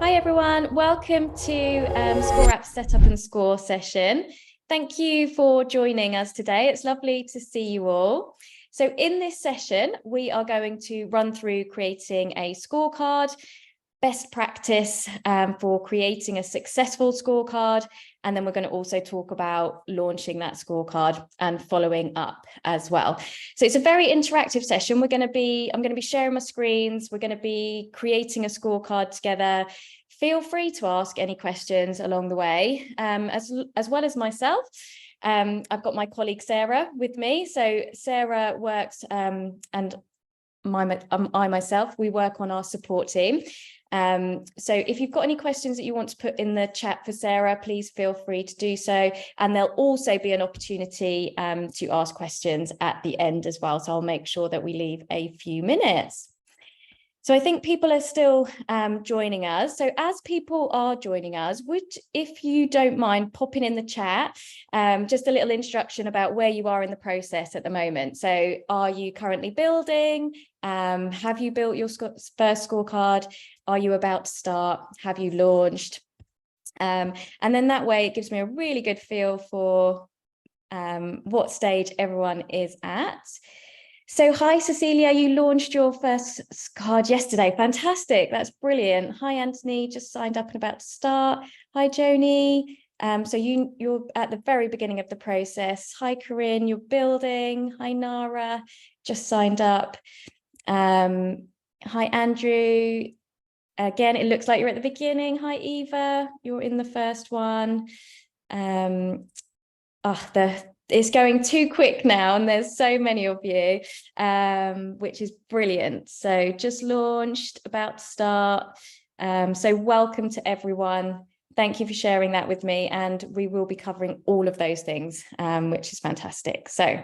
Hi everyone, welcome to ScoreApp Setup and Score session. Thank you for joining us today. It's lovely to see you all. So in this session, we are going to run through creating a scorecard, best practice for creating a successful scorecard, and then we're going to also talk about launching that scorecard and following up as well. So it's a very interactive session. I'm going to be sharing my screens. We're going to be creating a scorecard together. Feel free to ask any questions along the way, as well as myself. I've got my colleague Sarah with me. So Sarah works and I myself, we work on our support team. So if you've got any questions that you want to put in the chat for Sarah, please feel free to do so. And there'll also be an opportunity to ask questions at the end as well. So I'll make sure that we leave a few minutes. So I think people are still joining us. So as people are joining us, if you don't mind popping in the chat, just a little introduction about where you are in the process at the moment. So are you currently building? Have you built your first scorecard? Are you about to start? Have you launched? And then that way it gives me a really good feel for what stage everyone is at. So hi, Cecilia, you launched your first card yesterday. Fantastic. That's brilliant. Hi, Anthony, just signed up and about to start. Hi, Joni. So you're at the very beginning of the process. Hi, Corinne, you're building. Hi, Nara, just signed up. Hi, Andrew. Again, it looks like you're at the beginning. Hi, Eva, you're in the first one. It's going too quick now, and there's so many of you, which is brilliant. So just launched, about to start. So welcome to everyone. Thank you for sharing that with me, and we will be covering all of those things, which is fantastic. So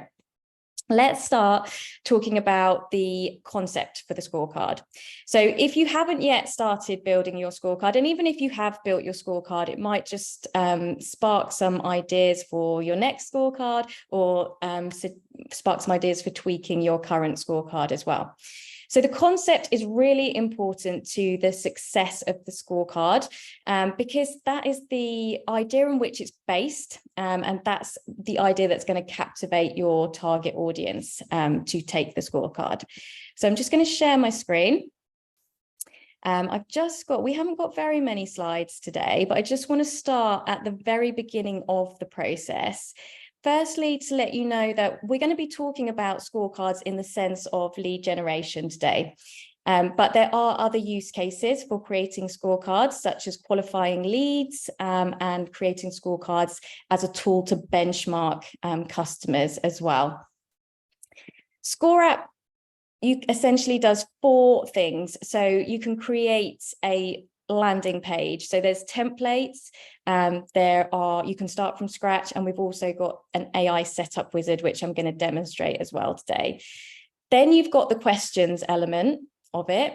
let's start talking about the concept for the scorecard. So if you haven't yet started building your scorecard, and even if you have built your scorecard, it might just spark some ideas for your next scorecard, or spark some ideas for tweaking your current scorecard as well. So the concept is really important to the success of the scorecard, because that is the idea in which it's based, and that's the idea that's going to captivate your target audience to take the scorecard. So I'm just going to share my screen. We haven't got very many slides today, but I just want to start at the very beginning of the process. Firstly, to let you know that we're going to be talking about scorecards in the sense of lead generation today. But there are other use cases for creating scorecards, such as qualifying leads and creating scorecards as a tool to benchmark customers as well. ScoreApp essentially does 4 things. So you can create a landing page. So there's templates, you can start from scratch, and we've also got an AI setup wizard, which I'm going to demonstrate as well today. Then you've got the questions element of it.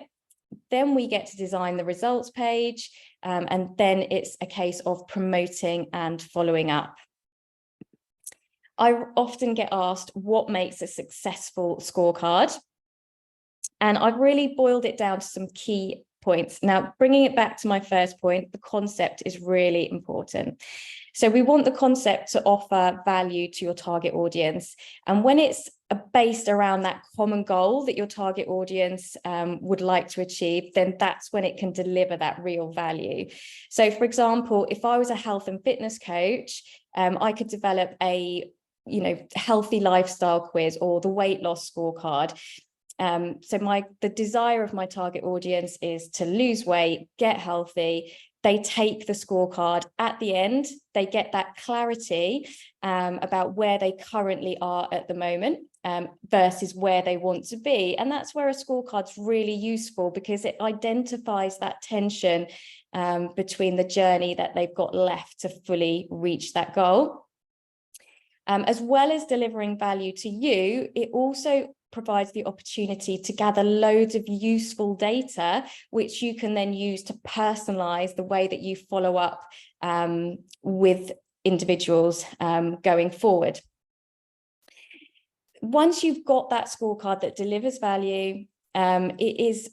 Then we get to design the results page, and then it's a case of promoting and following up. I often get asked what makes a successful scorecard, and I've really boiled it down to some key points. Now, bringing it back to my first point, the concept is really important. So we want the concept to offer value to your target audience. And when it's based around that common goal that your target audience would like to achieve, then that's when it can deliver that real value. So for example, if I was a health and fitness coach, I could develop a healthy lifestyle quiz or the weight loss scorecard. So the desire of my target audience is to lose weight, get healthy. They take the scorecard at the end. They get that clarity about where they currently are at the moment versus where they want to be. And that's where a scorecard's really useful, because it identifies that tension between the journey that they've got left to fully reach that goal. As well as delivering value to you, it also provides the opportunity to gather loads of useful data, which you can then use to personalize the way that you follow up with individuals going forward. Once you've got that scorecard that delivers value, it is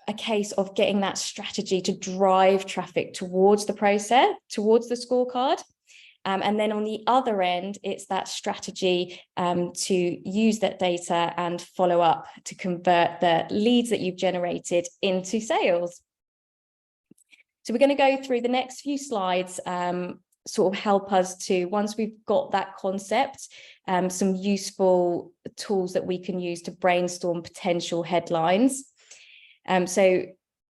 a case of getting that strategy to drive traffic towards the process, towards the scorecard. And then on the other end, it's that strategy to use that data and follow up to convert the leads that you've generated into sales. So we're going to go through the next few slides, sort of help us to, once we've got that concept, some useful tools that we can use to brainstorm potential headlines. So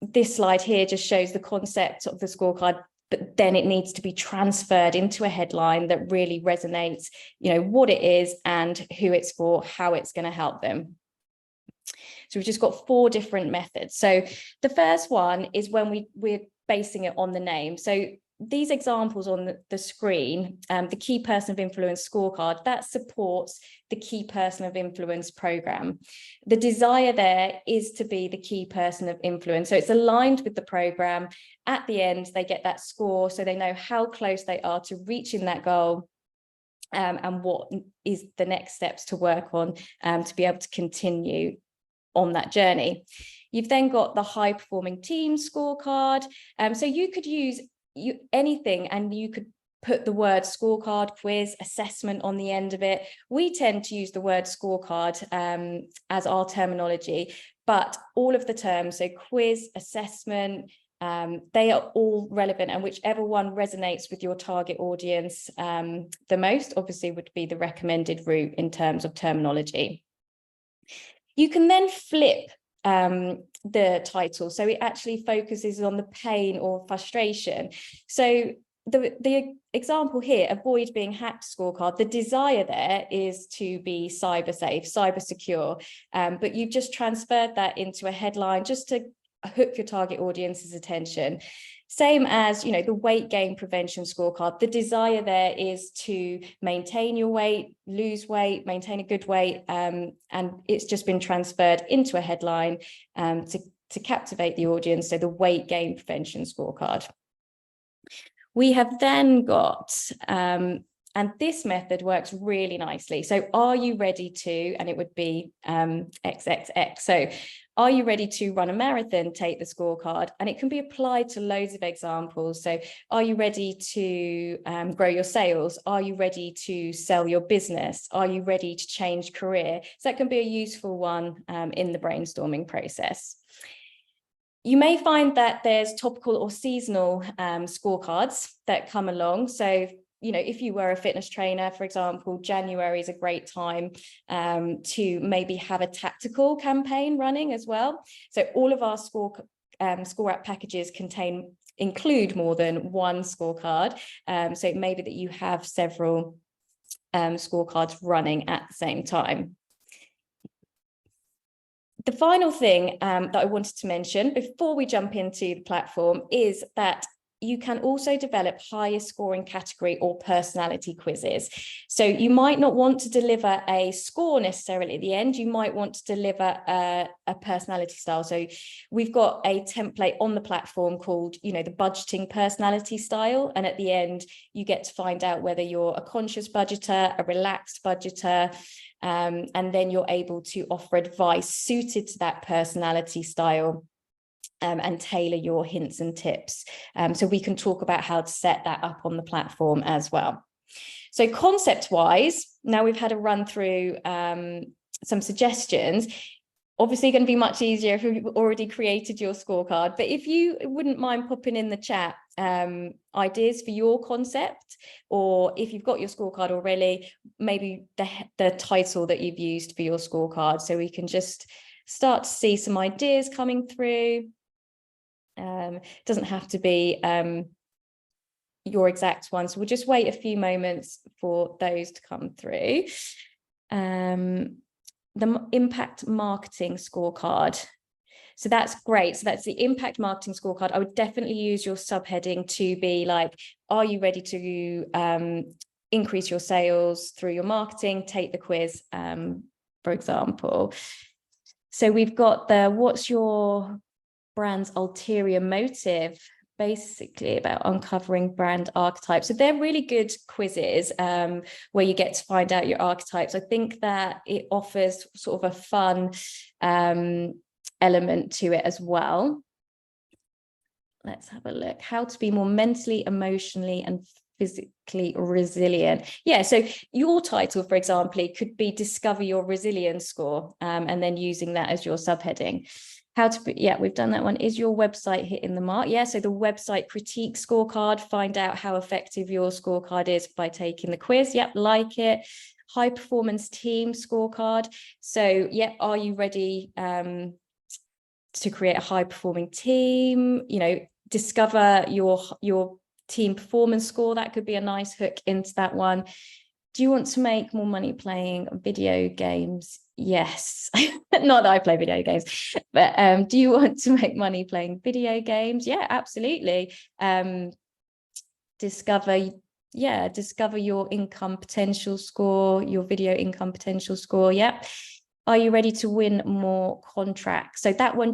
this slide here just shows the concept of the scorecard, but then it needs to be transferred into a headline that really resonates, you know, what it is and who it's for, how it's going to help them. So we've just got 4 different methods. So the first one is when we're basing it on the name. So these examples on the screen, the key person of influence scorecard, that supports the key person of influence program. The desire there is to be the key person of influence. So it's aligned with the program. At the end, they get that score, so they know how close they are to reaching that goal, and what is the next steps to work on to be able to continue on that journey. You've then got the high performing team scorecard. So you could use anything, and you could put the word scorecard, quiz, assessment on the end of it. We tend to use the word scorecard as our terminology, but all of the terms, so quiz, assessment, they are all relevant, and whichever one resonates with your target audience the most, obviously, would be the recommended route in terms of terminology. You can then flip the title, so it actually focuses on the pain or frustration. So the example here, avoid being hacked scorecard, the desire there is to be cyber safe, cyber secure, but you've just transferred that into a headline just to hook your target audience's attention. Same as, you know, the weight gain prevention scorecard. The desire there is to maintain your weight, lose weight, maintain a good weight, and it's just been transferred into a headline to captivate the audience. So the weight gain prevention scorecard. We have then got, and this method works really nicely. So are you ready to, and it would be XXX. So are you ready to run a marathon? Take the scorecard, and it can be applied to loads of examples. So are you ready to grow your sales? Are you ready to sell your business? Are you ready to change career? So that can be a useful one in the brainstorming process. You may find that there's topical or seasonal scorecards that come along. So, you know, if you were a fitness trainer, for example, January is a great time to maybe have a tactical campaign running as well. So all of our ScoreApp packages include more than one scorecard. So it may be that you have several scorecards running at the same time. The final thing that I wanted to mention before we jump into the platform is that you can also develop higher scoring category or personality quizzes. So you might not want to deliver a score necessarily at the end. You might want to deliver a personality style. So we've got a template on the platform called, you know, the budgeting personality style. And at the end, you get to find out whether you're a conscious budgeter, a relaxed budgeter, and then you're able to offer advice suited to that personality style. And tailor your hints and tips. So we can talk about how to set that up on the platform as well. So concept-wise, now we've had a run through some suggestions. Obviously going to be much easier if you've already created your scorecard, but if you wouldn't mind popping in the chat ideas for your concept, or if you've got your scorecard already, maybe the title that you've used for your scorecard, so we can just start to see some ideas coming through. It doesn't have to be your exact one, so we'll just wait a few moments for those to come through. The impact marketing scorecard, so that's great. So that's the impact marketing scorecard. I would definitely use your subheading to be like, are you ready to increase your sales through your marketing? Take the quiz, for example. So we've got the what's your brand's ulterior motive, basically about uncovering brand archetypes. So they're really good quizzes where you get to find out your archetypes. I think that it offers sort of a fun element to it as well. Let's have a look. How to be more mentally, emotionally, and physically resilient. Yeah, so your title, for example, could be Discover Your Resilience Score, and then using that as your subheading. How to, yeah, we've done that one. Is your website hitting the mark? Yeah, so the website critique scorecard, find out how effective your scorecard is by taking the quiz. Yep, like it. High performance team scorecard. So, yep, are you ready to create a high performing team? You know, discover your team performance score. That could be a nice hook into that one. Do you want to make more money playing video games? Yes. Not that I play video games, but do you want to make money playing video games? Yeah, absolutely. Discover your income potential score, your video income potential score. Yep. Are you ready to win more contracts? So that one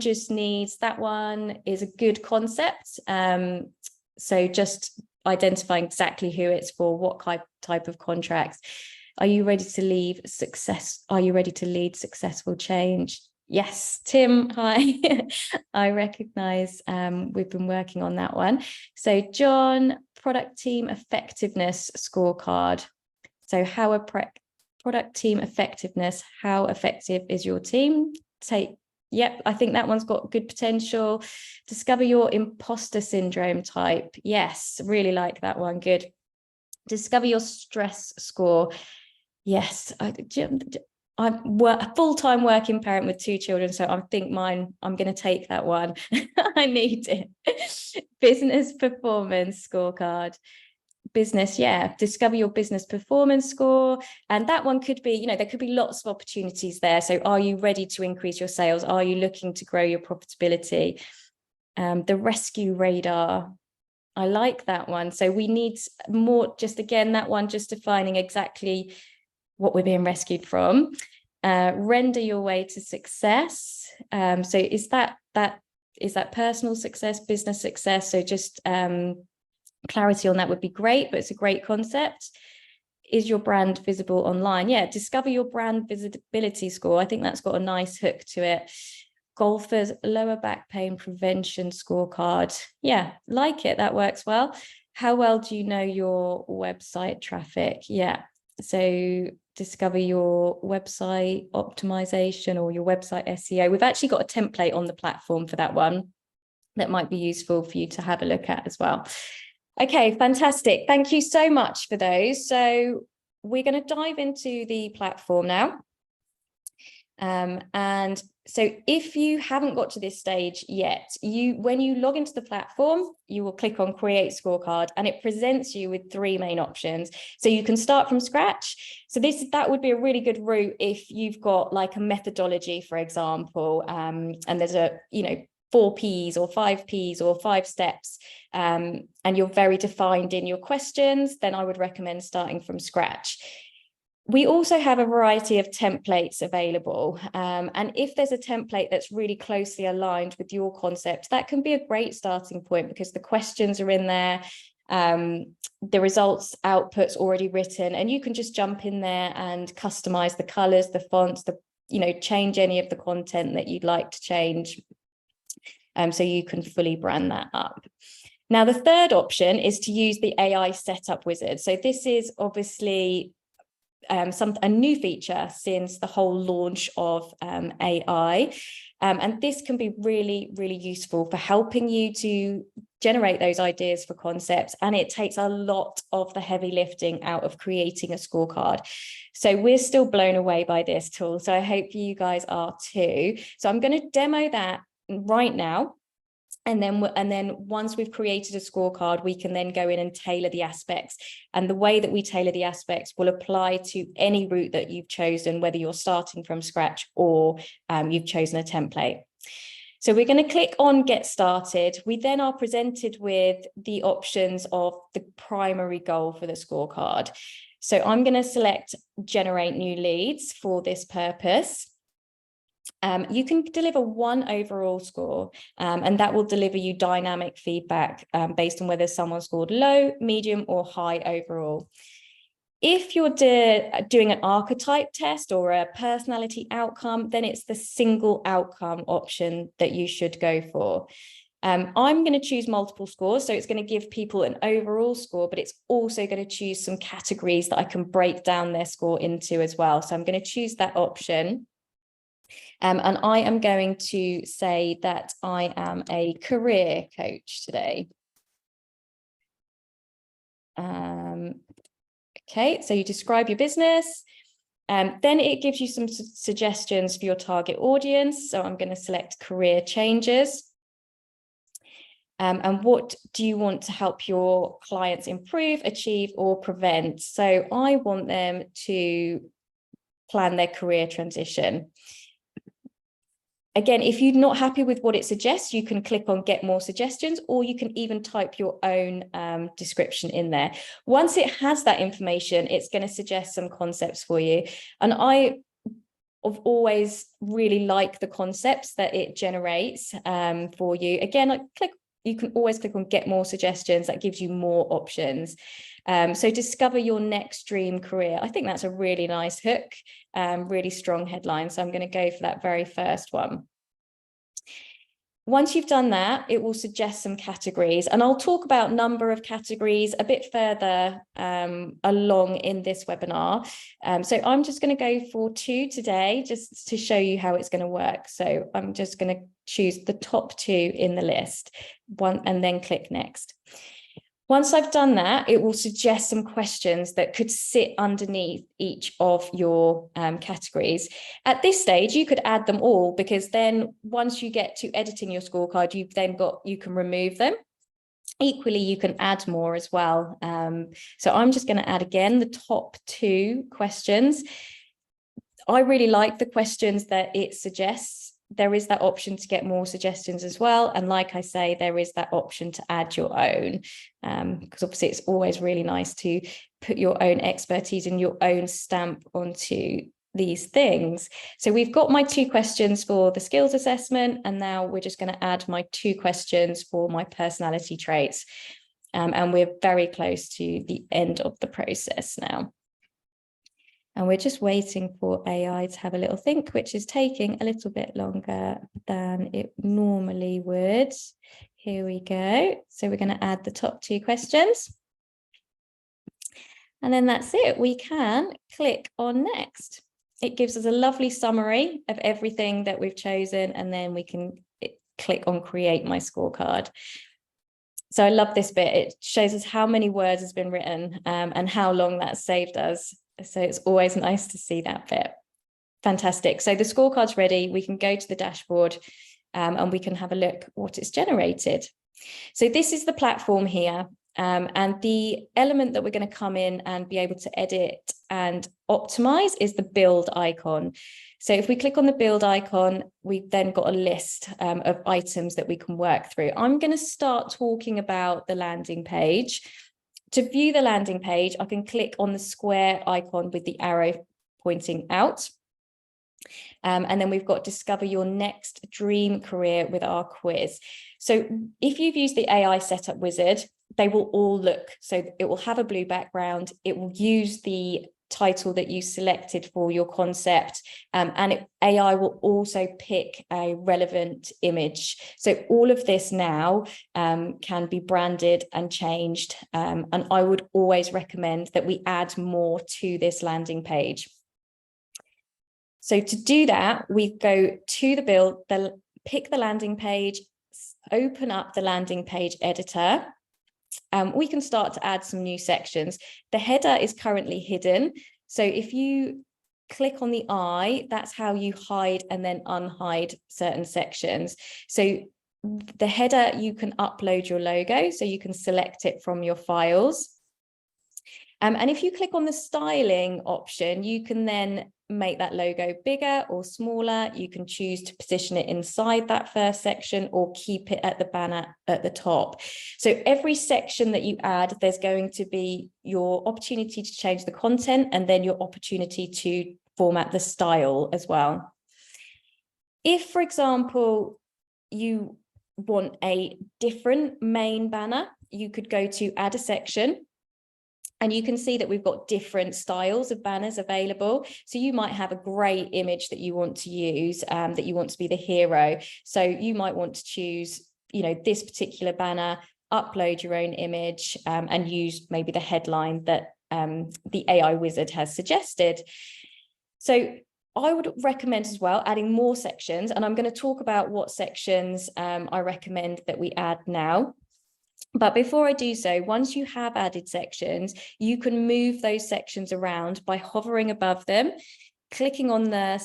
is a good concept. So just identifying exactly who it's for, what type of contracts. Are you ready to lead success? Are you ready to lead successful change? Yes, Tim, hi. I recognize we've been working on that one. So John, product team effectiveness scorecard. So how a product team effectiveness, how effective is your team? Yep, I think that one's got good potential. Discover your imposter syndrome type. Yes, really like that one. Good. Discover your stress score. Yes, I'm a full-time working parent with 2 children, so I think I'm going to take that one. I need it. Business performance scorecard. Business, yeah, discover your business performance score. And that one could be, you know, there could be lots of opportunities there. So are you ready to increase your sales? Are you looking to grow your profitability? The rescue radar, I like that one. So we need more, just again, that one, just defining exactly what we're being rescued from. Render your way to success. So is that personal success, business success? So just clarity on that would be great, but it's a great concept. Is your brand visible online? Yeah, discover your brand visibility score. I think that's got a nice hook to it. Golfers lower back pain prevention scorecard. Yeah, like it. That works well. How well do you know your website traffic? Yeah, so discover your website optimization or your website SEO. We've actually got a template on the platform for that one that might be useful for you to have a look at as well. Okay, fantastic. Thank you so much for those. So we're going to dive into the platform now. And so if you haven't got to this stage yet, when you log into the platform, you will click on Create Scorecard and it presents you with 3 main options. So you can start from scratch. So that would be a really good route if you've got like a methodology, for example, and there's 4 Ps or 5 Ps or 5 steps, and you're very defined in your questions, then I would recommend starting from scratch. We also have a variety of templates available. And if there's a template that's really closely aligned with your concept, that can be a great starting point because the questions are in there, the results output's already written, and you can just jump in there and customize the colors, the fonts, change any of the content that you'd like to change. So you can fully brand that up. Now, the third option is to use the AI setup wizard. So this is obviously a new feature since the whole launch of AI. And this can be really, really useful for helping you to generate those ideas for concepts. And it takes a lot of the heavy lifting out of creating a scorecard. So we're still blown away by this tool. So I hope you guys are too. So I'm going to demo that right now. And then once we've created a scorecard, we can then go in and tailor the aspects. And the way that we tailor the aspects will apply to any route that you've chosen, whether you're starting from scratch or you've chosen a template. So we're going to click on Get Started. We then are presented with the options of the primary goal for the scorecard. So I'm going to select Generate New Leads for this purpose. You can deliver 1 overall score, and that will deliver you dynamic feedback based on whether someone scored low, medium, or high overall. If you're doing an archetype test or a personality outcome, then it's the single outcome option that you should go for. I'm going to choose multiple scores, so it's going to give people an overall score, but it's also going to choose some categories that I can break down their score into as well. So I'm going to choose that option. And I am going to say that I am a career coach today. Okay, so you describe your business. Then it gives you some suggestions for your target audience. So I'm going to select career changes. And what do you want to help your clients improve, achieve, or prevent? So I want them to plan their career transition. Again, if you're not happy with what it suggests, you can click on get more suggestions, or you can even type your own description in there. Once it has that information, it's going to suggest some concepts for you. And I've always really like the concepts that it generates for you. Again, you can always click on get more suggestions. That gives you more options. So discover your next dream career. I think that's a really nice hook, really strong headline. So I'm going to go for that very first one. Once you've done that, it will suggest some categories, and I'll talk about number of categories a bit further along in this webinar. So I'm just going to go for 2 today, just to show you how it's going to work. So I'm just going to choose the top 2 in the list, and then click next. Once I've done that, it will suggest some questions that could sit underneath each of your categories. At this stage, you could add them all, because then once you get to editing your scorecard, you can remove them. Equally, you can add more as well. So I'm just going to add again the top 2 questions. I really like the questions that it suggests. There is that option to get more suggestions as well. And like I say, there is that option to add your own, because obviously it's always really nice to put your own expertise and your own stamp onto these things. So we've got my 2 questions for the skills assessment, and now we're just going to add my 2 questions for my personality traits. And we're very close to the end of the process now. And we're just waiting for AI to have a little think, which is taking a little bit longer than it normally would. Here we go. So we're going to add the top 2 questions. And then that's it. We can click on next. It gives us a lovely summary of everything that we've chosen, and then we can click on create my scorecard. So I love this bit. It shows us how many words has been written and how long that's saved us. So it's always nice to see that bit. Fantastic. So the scorecard's ready. We can go to the dashboard and we can have a look what it's generated. So this is the platform here. And the element that we're going to come in and be able to edit and optimize is the build icon. So if we click on the build icon, we've then got a list of items that we can work through. I'm going to start talking about the landing page. To view the landing page, I can click on the square icon with the arrow pointing out. And then we've got discover your next dream career with our quiz. So if you've used the AI setup wizard, they will all look, so it will have a blue background. It will use the title that you selected for your concept, and AI will also pick a relevant image. So all of this now can be branded and changed, and I would always recommend that we add more to this landing page. So to do that, we go to the build, pick the landing page, open up the landing page editor. We can start to add some new sections. The header is currently hidden. So if you click on the eye, that's how you hide and then unhide certain sections. So the header, you can upload your logo, so you can select it from your files. And if you click on the styling option, you can then make that logo bigger or smaller. You can choose to position it inside that first section or keep it at the banner at the top. So every section that you add, there's going to be your opportunity to change the content and then your opportunity to format the style as well. If, for example, you want a different main banner, you could go to add a section. And you can see that we've got different styles of banners available. So you might have a great image that you want to use, that you want to be the hero. So you might want to choose, this particular banner, upload your own image, and use maybe the headline that the AI wizard has suggested. So I would recommend as well adding more sections, and I'm going to talk about what sections I recommend that we add now. But before I do so, once you have added sections, you can move those sections around by hovering above them, clicking on the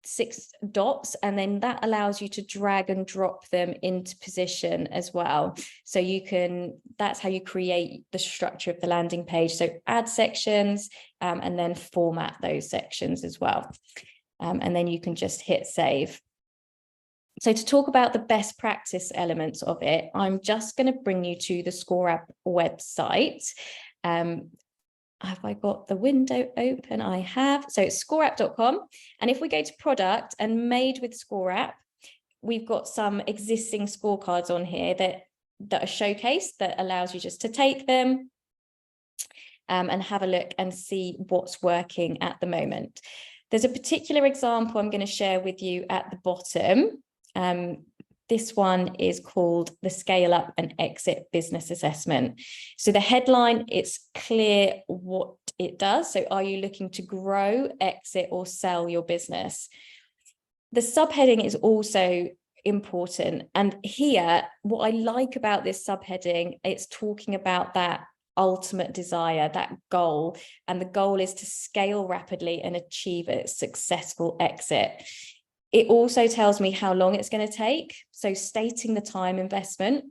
6 dots, and then that allows you to drag and drop them into position as well. So that's how you create the structure of the landing page. So add sections and then format those sections as well. And then you can just hit save. So to talk about the best practice elements of it, I'm just going to bring you to the ScoreApp website. Have I got the window open? I have. So it's scoreapp.com. And if we go to product and made with ScoreApp, we've got some existing scorecards on here that are showcased, that allows you just to take them and have a look and see what's working at the moment. There's a particular example I'm going to share with you at the bottom. This one is called the Scale Up and Exit Business Assessment. So the headline, it's clear what it does. So are you looking to grow, exit, or sell your business? The subheading is also important. And here, what I like about this subheading, it's talking about that ultimate desire, that goal. And the goal is to scale rapidly and achieve a successful exit. It also tells me how long it's going to take. So stating the time investment.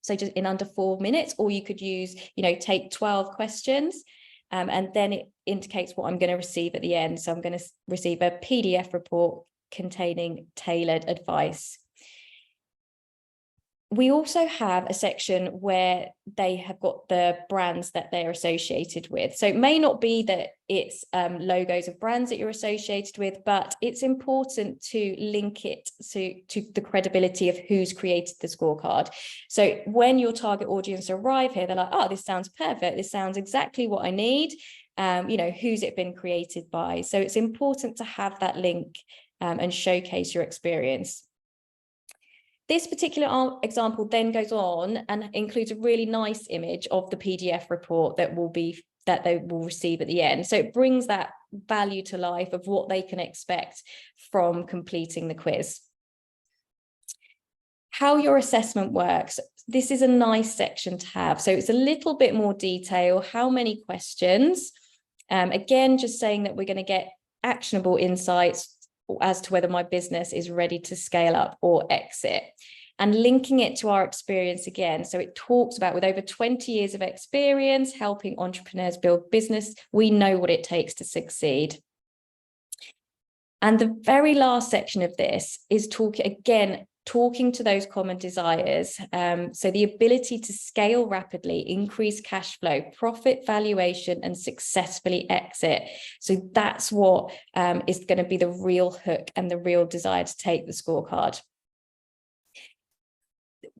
So just in under 4 minutes, or you could use, take 12 questions. And then it indicates what I'm going to receive at the end. So I'm going to receive a PDF report containing tailored advice. We also have a section where they have got the brands that they're associated with. So it may not be that it's logos of brands that you're associated with, but it's important to link it to the credibility of who's created the scorecard. So when your target audience arrive here, they're like, oh, this sounds perfect. This sounds exactly what I need. Who's it been created by? So it's important to have that link and showcase your experience. This particular example then goes on and includes a really nice image of the PDF report that they will receive at the end. So it brings that value to life of what they can expect from completing the quiz. How your assessment works. This is a nice section to have. So it's a little bit more detail. How many questions? Again, just saying that we're going to get actionable insights as to whether my business is ready to scale up or exit, and linking it to our experience again. So it talks about, with over 20 years of experience helping entrepreneurs build business, we know what it takes to succeed. And the very last section of this is talking to those common desires. So the ability to scale rapidly, increase cash flow, profit valuation, and successfully exit. So that's what is going to be the real hook and the real desire to take the scorecard.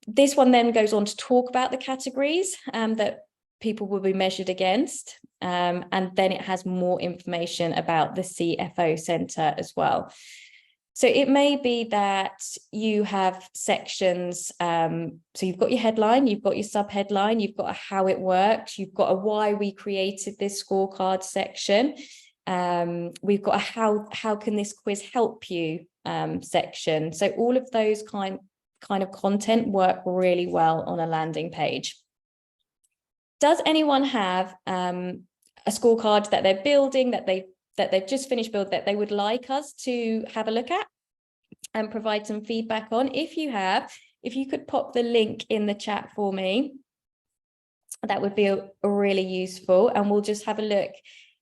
This one then goes on to talk about the categories that people will be measured against. And then it has more information about the CFO Centre as well. So it may be that you have sections, so you've got your headline, you've got your subheadline, you've got a how it works, you've got a why we created this scorecard section. We've got a how can this quiz help you section. So all of those kind of content work really well on a landing page. Does anyone have a scorecard that they're building, that they've just finished building, that they would like us to have a look at and provide some feedback on? If you have, if you could pop the link in the chat for me, that would be really useful. And we'll just have a look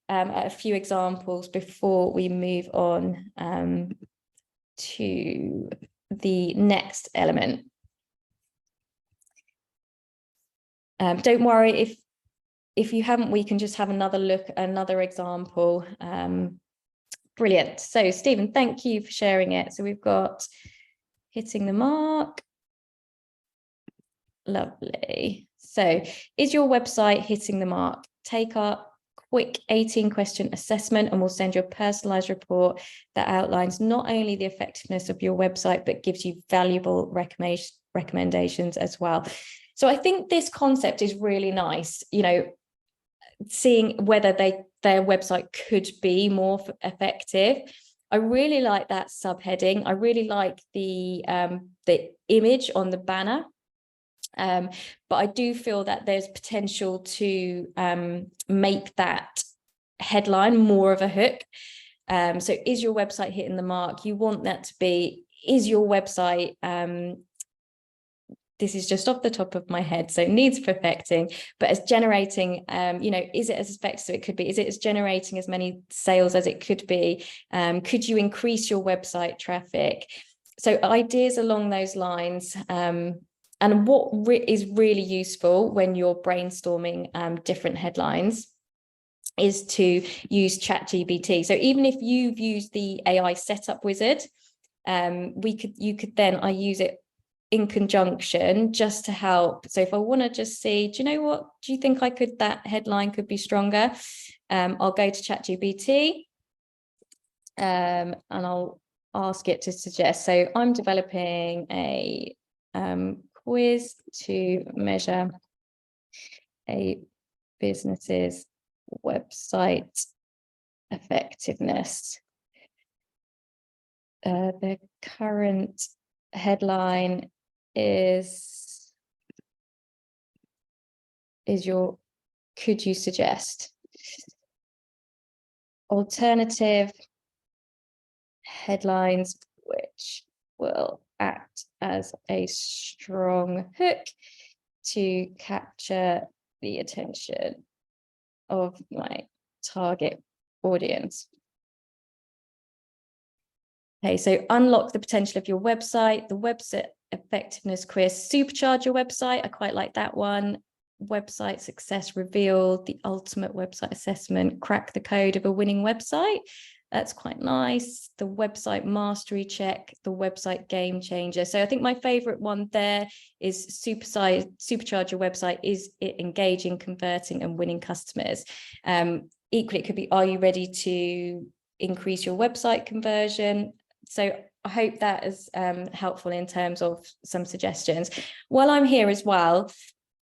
at a few examples before we move on to the next element. Don't worry if you haven't, we can just have another look, another example. Brilliant. So Stephen, thank you for sharing it. So we've got hitting the mark. Lovely. So is your website hitting the mark take our quick 18-question assessment, and we'll send you a personalized report that outlines not only the effectiveness of your website, but gives you valuable recommendations as well. So I think this concept is really nice, you know, seeing whether their website could be more effective. I really like that subheading. I really like the image on the banner. But I do feel that there's potential to make that headline more of a hook. So is your website hitting the mark? You want that to be, is your website, this is just off the top of my head, so needs perfecting, but as generating, you know, is it as effective as it could be? Is it as generating as many sales as it could be? Could you increase your website traffic? So ideas along those lines. And what is really useful when you're brainstorming different headlines is to use ChatGPT. So even if you've used the AI setup wizard, you could then, I use it in conjunction just to help. So if I want to just see, do you know what, do you think that headline could be stronger? I'll go to ChatGPT and I'll ask it to suggest. So I'm developing a quiz to measure a business's website effectiveness. The current headline is could you suggest alternative headlines which will act as a strong hook to capture the attention of my target audience? Okay, so unlock the potential of your website, the website effectiveness quiz, supercharge your website. I quite like that one. Website success revealed, the ultimate website assessment, crack the code of a winning website. That's quite nice. The website mastery check, the website game changer. So I think my favorite one there is supercharge your website. Is it engaging, converting, and winning customers? Equally, it could be, are you ready to increase your website conversion? So I hope that is helpful in terms of some suggestions. While I'm here as well,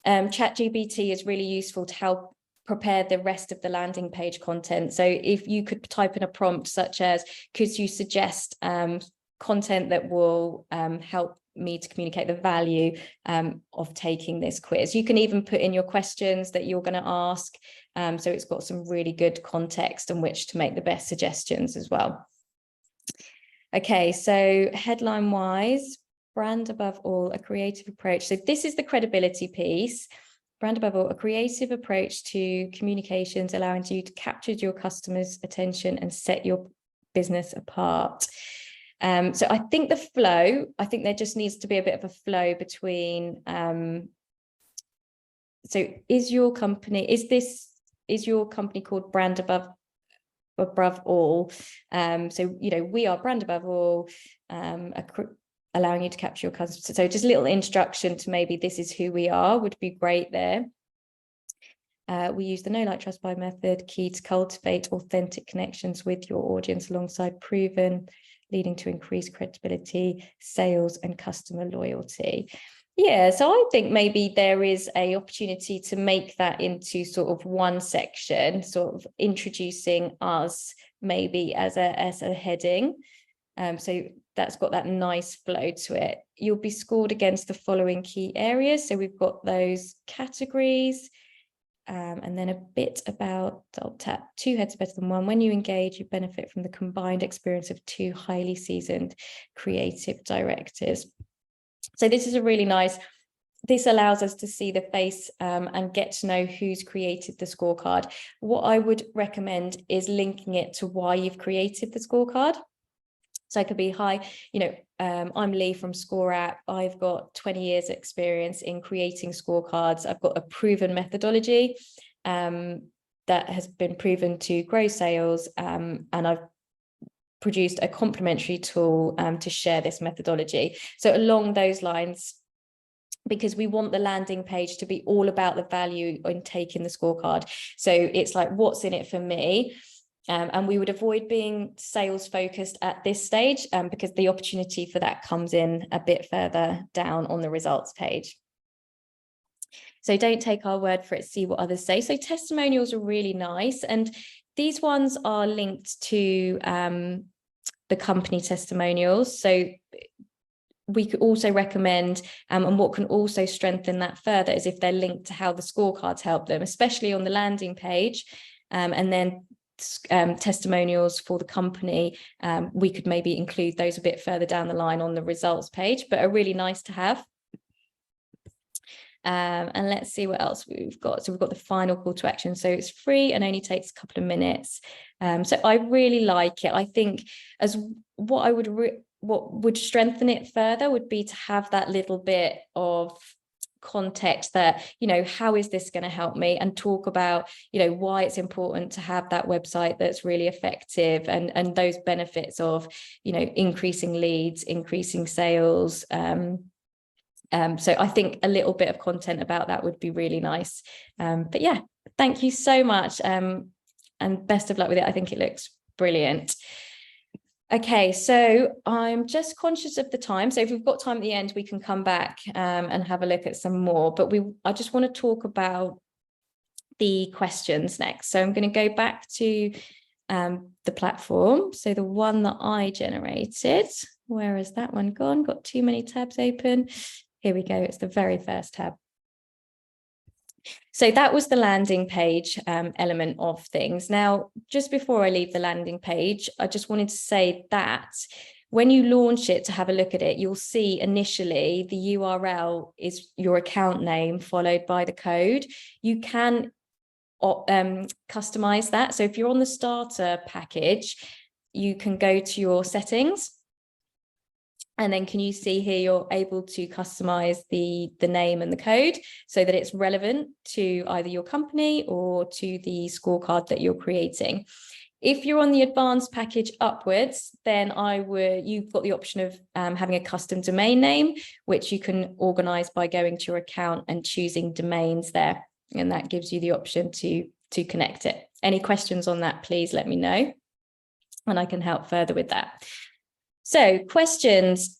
ChatGPT is really useful to help prepare the rest of the landing page content. So if you could type in a prompt such as, could you suggest content that will help me to communicate the value of taking this quiz? You can even put in your questions that you're going to ask. So it's got some really good context in which to make the best suggestions as well. Okay, so headline wise, brand above all, a creative approach. So this is the credibility piece. Brand above all, a creative approach to communications, allowing you to capture your customers' attention and set your business apart. So I think the flow, I think there just needs to be a bit of a flow between, so is your company called brand above all? So, you know, we are brand above all, allowing you to capture your customers. So just a little introduction to maybe this is who we are would be great there. We use the know, like, trust, buy method, key to cultivate authentic connections with your audience alongside proven, leading to increased credibility, sales, and customer loyalty. Yeah, so I think maybe there is an opportunity to make that into sort of one section, sort of introducing us maybe as a heading. So that's got that nice flow to it. You'll be scored against the following key areas. So we've got those categories, and then a bit about, I'll tap, two heads are better than one. When you engage, you benefit from the combined experience of two highly seasoned creative directors. So this is a really nice, this allows us to see the face and get to know who's created the scorecard. What I would recommend is linking it to why you've created the scorecard. So it could be, hi, you know, I'm Leigh from ScoreApp. I've got 20 years experience in creating scorecards. I've got a proven methodology that has been proven to grow sales, and I've produced a complementary tool to share this methodology. So along those lines, because we want the landing page to be all about the value in taking the scorecard. So it's like, what's in it for me? And we would avoid being sales focused at this stage, because the opportunity for that comes in a bit further down on the results page. So don't take our word for it, see what others say. So testimonials are really nice. And these ones are linked to the company testimonials. So we could also recommend, and what can also strengthen that further is if they're linked to how the scorecards help them, especially on the landing page, and then testimonials for the company. We could maybe include those a bit further down the line on the results page, but are really nice to have. And let's see what else we've got. So we've got the final call to action. So it's free and only takes a couple of minutes. So I really like it. I think as what would strengthen it further would be to have that little bit of context that, you know, how is this going to help me, and talk about, you know, why it's important to have that website that's really effective, and those benefits of, you know, increasing leads, increasing sales. So I think a little bit of content about that would be really nice. But yeah, thank you so much, and best of luck with it. I think it looks brilliant. Okay, so I'm just conscious of the time. So if we've got time at the end, we can come back and have a look at some more. But I just want to talk about the questions next. So I'm going to go back to the platform. So the one that I generated, where has that one gone? Got too many tabs open. Here we go. It's the very first tab. So that was the landing page element of things. Now, just before I leave the landing page, I just wanted to say that when you launch it to have a look at it, you'll see initially the URL is your account name followed by the code. You can customize that. So if you're on the starter package, you can go to your settings. And then can you see here, you're able to customize the name and the code so that it's relevant to either your company or to the scorecard that you're creating. If you're on the advanced package upwards, then you've got the option of having a custom domain name, which you can organize by going to your account and choosing domains there. And that gives you the option to connect it. Any questions on that, please let me know, and I can help further with that. So questions.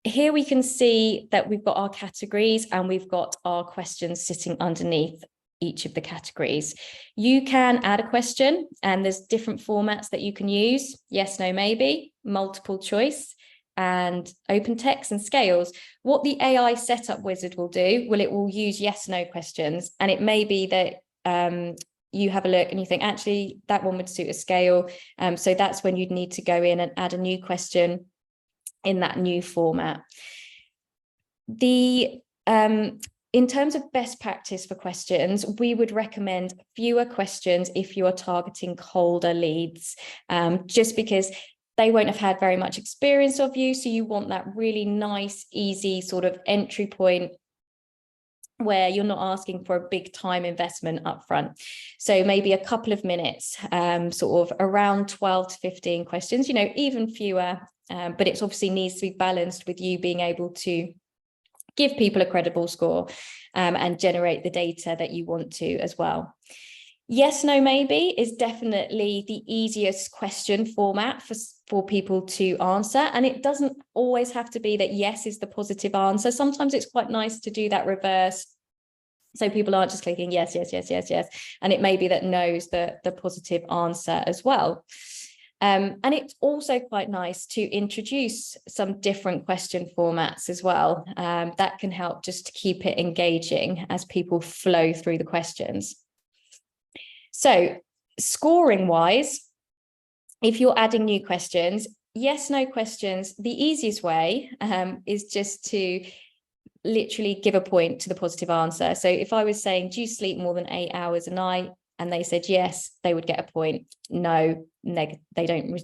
Here we can see that we've got our categories and we've got our questions sitting underneath each of the categories. You can add a question, and there's different formats that you can use: yes, no, maybe, multiple choice, and open text and scales. What the AI setup wizard will do, it will use yes, no questions, and it may be that you have a look and you think, actually, that one would suit a scale. So that's when you'd need to go in and add a new question in that new format. In terms of best practice for questions, we would recommend fewer questions if you are targeting colder leads, just because they won't have had very much experience of you. So you want that really nice, easy sort of entry point where you're not asking for a big time investment up front. So maybe a couple of minutes, sort of around 12 to 15 questions, you know, even fewer, but it obviously needs to be balanced with you being able to give people a credible score and generate the data that you want to as well. Yes, no, maybe is definitely the easiest question format for people to answer. And it doesn't always have to be that yes is the positive answer. Sometimes it's quite nice to do that reverse, so people aren't just clicking yes, yes, yes, yes, yes. And it may be that no is the positive answer as well. And it's also quite nice to introduce some different question formats as well. That can help just to keep it engaging as people flow through the questions. So scoring wise, if you're adding new questions, yes, no questions, the easiest way is just to literally give a point to the positive answer. So if I was saying, do you sleep more than 8 hours a night? And they said yes, they would get a point. No, they don't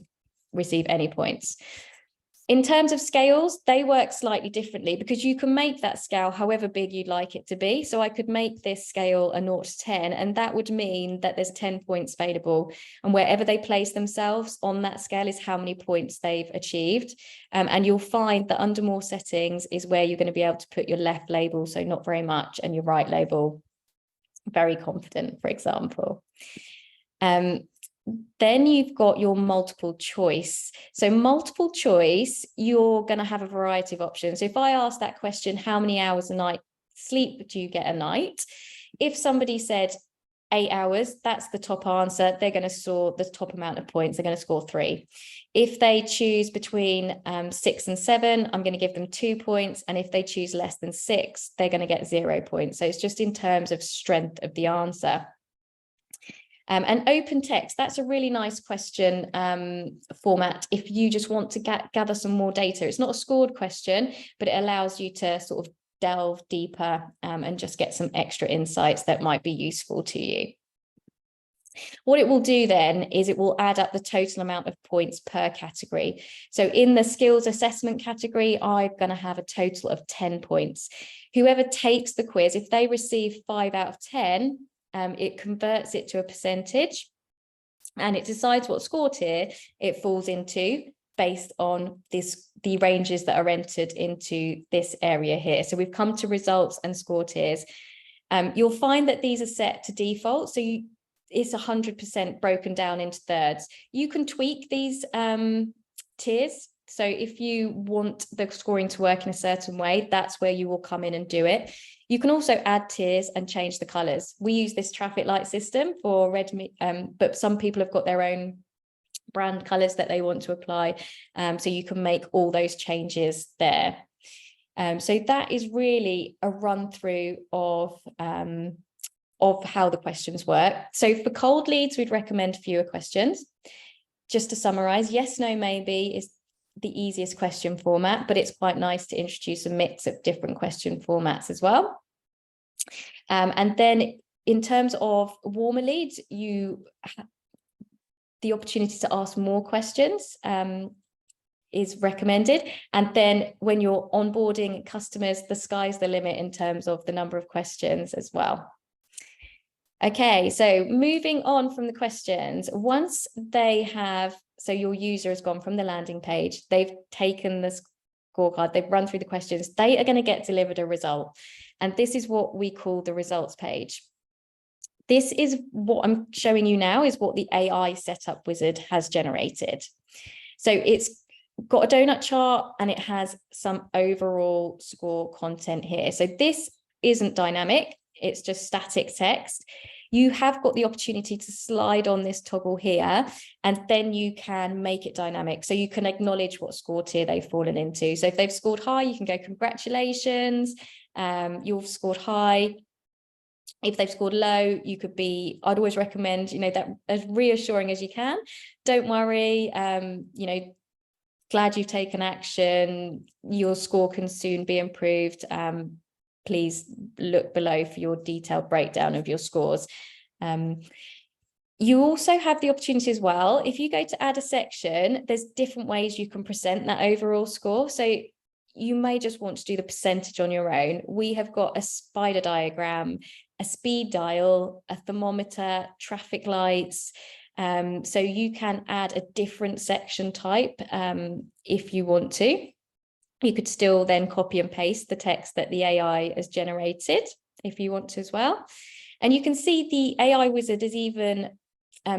receive any points. In terms of scales, they work slightly differently because you can make that scale however big you'd like it to be. So I could make this scale a 0 to 10, and that would mean that there's 10 points available. And wherever they place themselves on that scale is how many points they've achieved. And you'll find that under more settings is where you're going to be able to put your left label, so not very much, and your right label, very confident, for example. Then you've got your multiple choice. So multiple choice, you're going to have a variety of options. So if I ask that question, how many hours a night sleep do you get a night? If somebody said 8 hours, that's the top answer. They're going to score the top amount of points. They're going to score 3. If they choose between 6 and 7, I'm going to give them 2 points. And if they choose less than 6, they're going to get 0 points. So it's just in terms of strength of the answer. And open text, that's a really nice question format if you just want to gather some more data. It's not a scored question, but it allows you to sort of delve deeper and just get some extra insights that might be useful to you. What it will do then is it will add up the total amount of points per category. So in the skills assessment category, I'm going to have a total of 10 points. Whoever takes the quiz, if they receive 5 out of 10, it converts it to a percentage and it decides what score tier it falls into based on the ranges that are entered into this area here. So we've come to results and score tiers. You'll find that these are set to default. So it's 100% broken down into thirds. You can tweak these tiers. So if you want the scoring to work in a certain way, that's where you will come in and do it. You can also add tiers and change the colors. We use this traffic light system for red, but some people have got their own brand colors that they want to apply. So you can make all those changes there. So that is really a run through of how the questions work. So for cold leads, we'd recommend fewer questions. Just to summarize, yes, no, maybe is the easiest question format, but it's quite nice to introduce a mix of different question formats as well. And then in terms of warmer leads, the opportunity to ask more questions is recommended. And then when you're onboarding customers, the sky's the limit in terms of the number of questions as well. Okay, so moving on from the questions, once they have, so your user has gone from the landing page, they've taken the scorecard, they've run through the questions, they are going to get delivered a result. And this is what we call the results page. This is what I'm showing you now is what the AI setup wizard has generated. So it's got a donut chart and it has some overall score content here. So this isn't dynamic, it's just static text. You have got the opportunity to slide on this toggle here, and then you can make it dynamic. So you can acknowledge what score tier they've fallen into. So if they've scored high, you can go, congratulations, you've scored high. If they've scored low, you could be, I'd always recommend, that as reassuring as you can. Don't worry, glad you've taken action. Your score can soon be improved. Please look below for your detailed breakdown of your scores. You also have the opportunity as well, if you go to add a section, there's different ways you can present that overall score. So you may just want to do the percentage on your own. We have got a spider diagram, a speed dial, a thermometer, traffic lights. So you can add a different section type if you want to. You could still then copy and paste the text that the AI has generated if you want to as well. And you can see the AI wizard has even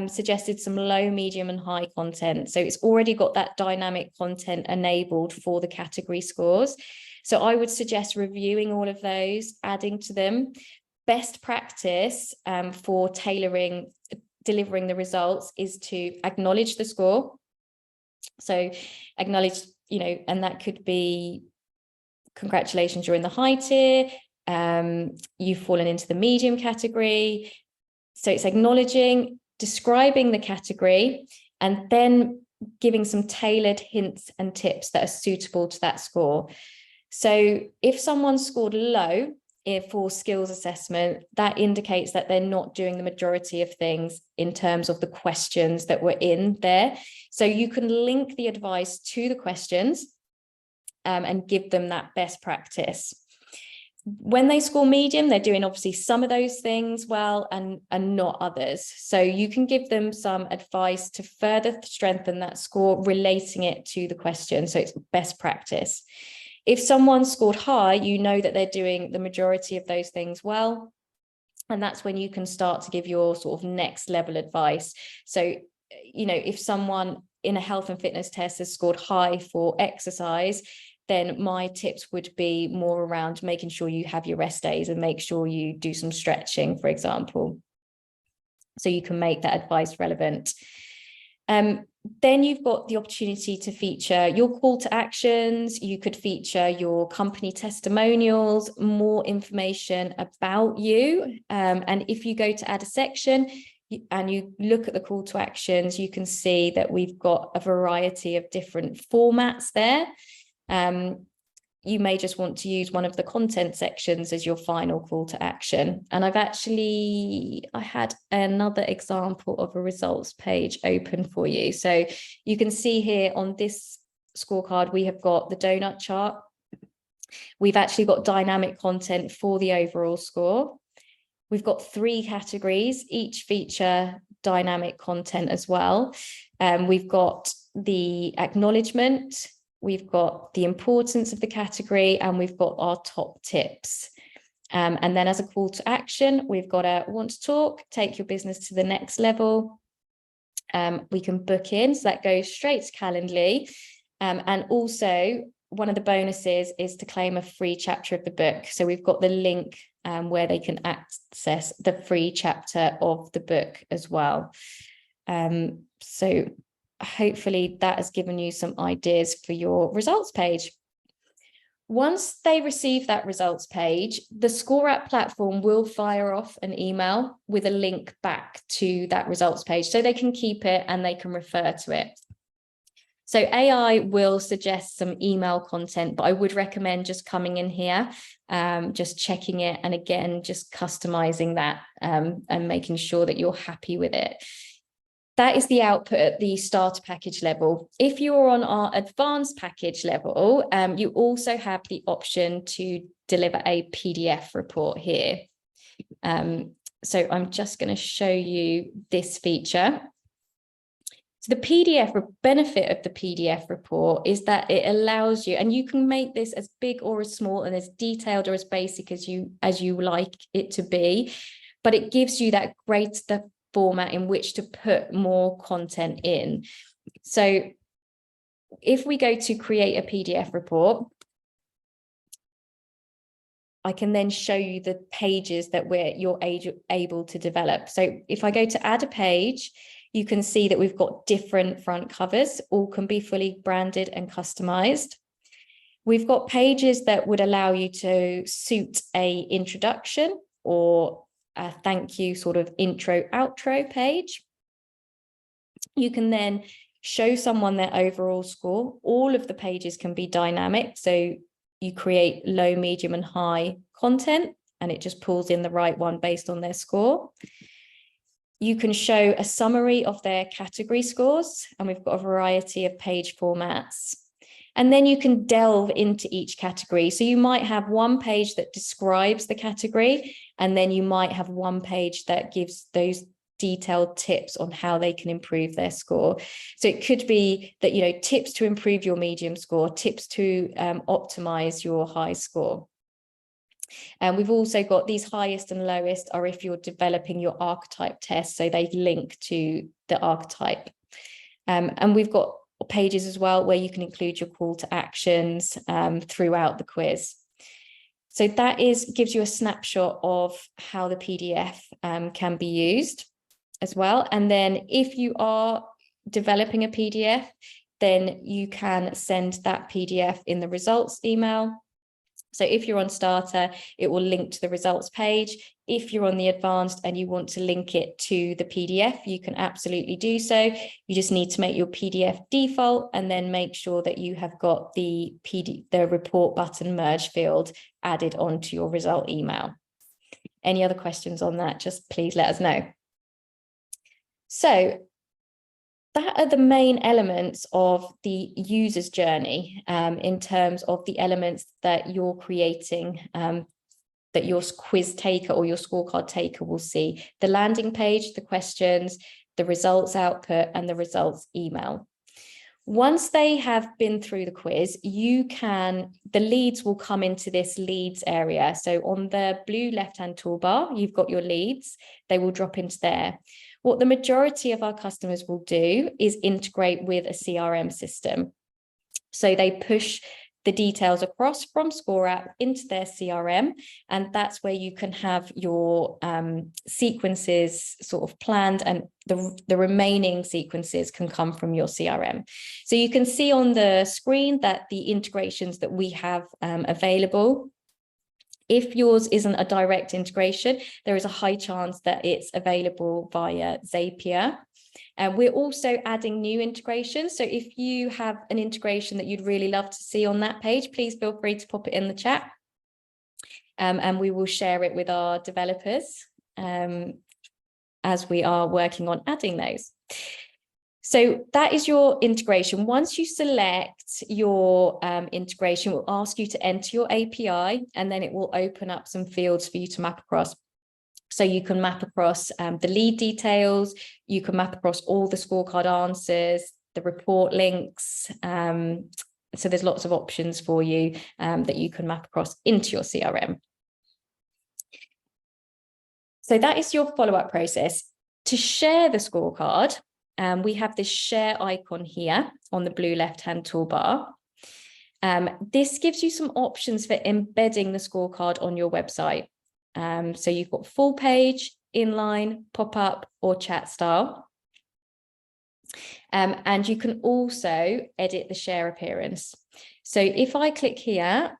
suggested some low, medium and high content. So it's already got that dynamic content enabled for the category scores. So I would suggest reviewing all of those, adding to them. Best practice for delivering the results is to acknowledge the score. So acknowledge, and that could be congratulations, you're in the high tier, you've fallen into the medium category. So it's acknowledging, describing the category, and then giving some tailored hints and tips that are suitable to that score. So if someone scored low for skills assessment, that indicates that they're not doing the majority of things in terms of the questions that were in there. So you can link the advice to the questions and give them that best practice. When they score medium, they're doing obviously some of those things well and not others. So you can give them some advice to further strengthen that score, relating it to the question. So it's best practice. If someone scored high, you know that they're doing the majority of those things well. And that's when you can start to give your sort of next level advice. So, you know, if someone in a health and fitness test has scored high for exercise, then my tips would be more around making sure you have your rest days and make sure you do some stretching, for example, so you can make that advice relevant. Then you've got the opportunity to feature your call to actions. You could feature your company testimonials, more information about you. And if you go to add a section and you look at the call to actions, you can see that we've got a variety of different formats there. You may just want to use one of the content sections as your final call to action. And I had another example of a results page open for you. So you can see here on this scorecard, we have got the donut chart. We've actually got dynamic content for the overall score. We've got 3 categories, each feature dynamic content as well. We've got the acknowledgement, we've got the importance of the category, and we've got our top tips. And then as a call to action, we've got a want to talk, take your business to the next level. We can book in, so that goes straight to Calendly. And also one of the bonuses is to claim a free chapter of the book. So we've got the link where they can access the free chapter of the book as well. So hopefully that has given you some ideas for your results page. Once they receive that results page, the ScoreApp platform will fire off an email with a link back to that results page so they can keep it and they can refer to it. So AI will suggest some email content, but I would recommend just coming in here, just checking it, and again, just customizing that and making sure that you're happy with it. That is the output at the starter package level. If you're on our advanced package level, you also have the option to deliver a PDF report here. So I'm just going to show you this feature. So the PDF benefit of the PDF report is that it allows you, and you can make this as big or as small and as detailed or as basic as you like it to be, but it gives you that greater format in which to put more content in. So if we go to create a PDF report, I can then show you the pages that you're able to develop. So if I go to add a page, you can see that we've got different front covers, all can be fully branded and customized. We've got pages that would allow you to suit a introduction or a thank you sort of intro outro page. You can then show someone their overall score. All of the pages can be dynamic. So you create low, medium and high content and it just pulls in the right one based on their score. You can show a summary of their category scores, and we've got a variety of page formats. And then you can delve into each category. So you might have one page that describes the category, and then you might have one page that gives those detailed tips on how they can improve their score. So it could be that, you know, tips to improve your medium score, tips to optimize your high score. And we've also got these highest and lowest are if you're developing your archetype test. So they link to the archetype. And we've got pages as well where you can include your call to actions throughout the quiz. So that gives you a snapshot of how the PDF can be used as well. And then if you are developing a PDF, then you can send that PDF in the results email. So if you're on starter, it will link to the results page. If you're on the advanced and you want to link it to the PDF, you can absolutely do so. You just need to make your PDF default and then make sure that you have got the report button merge field added onto your result email. Any other questions on that? Just please let us know. So that are the main elements of the user's journey in terms of the elements that you're creating, that your quiz taker or your scorecard taker will see. The landing page, the questions, the results output, and the results email. Once they have been through the quiz, the leads will come into this leads area. So on the blue left-hand toolbar, you've got your leads. They will drop into there. What the majority of our customers will do is integrate with a CRM system. So they push the details across from ScoreApp into their CRM, and that's where you can have your sequences sort of planned, and the remaining sequences can come from your CRM. So you can see on the screen that the integrations that we have available. If yours isn't a direct integration, there is a high chance that it's available via Zapier. We're also adding new integrations. So if you have an integration that you'd really love to see on that page, please feel free to pop it in the chat. And we will share it with our developers as we are working on adding those. So that is your integration. Once you select your integration, it will ask you to enter your API, and then it will open up some fields for you to map across. So you can map across the lead details, you can map across all the scorecard answers, the report links. So there's lots of options for you that you can map across into your CRM. So that is your follow-up process. To share the scorecard, we have this share icon here on the blue left-hand toolbar. This gives you some options for embedding the scorecard on your website. So you've got full page, inline, pop-up, or chat style. And you can also edit the share appearance. So if I click here,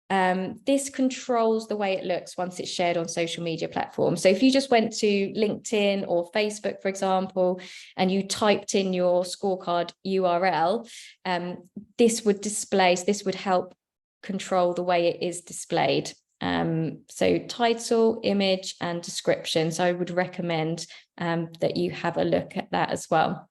this controls the way it looks once it's shared on social media platforms. So if you just went to LinkedIn or Facebook, for example, and you typed in your scorecard URL, this would help control the way it is displayed. So title, image, and description. So I would recommend that you have a look at that as well.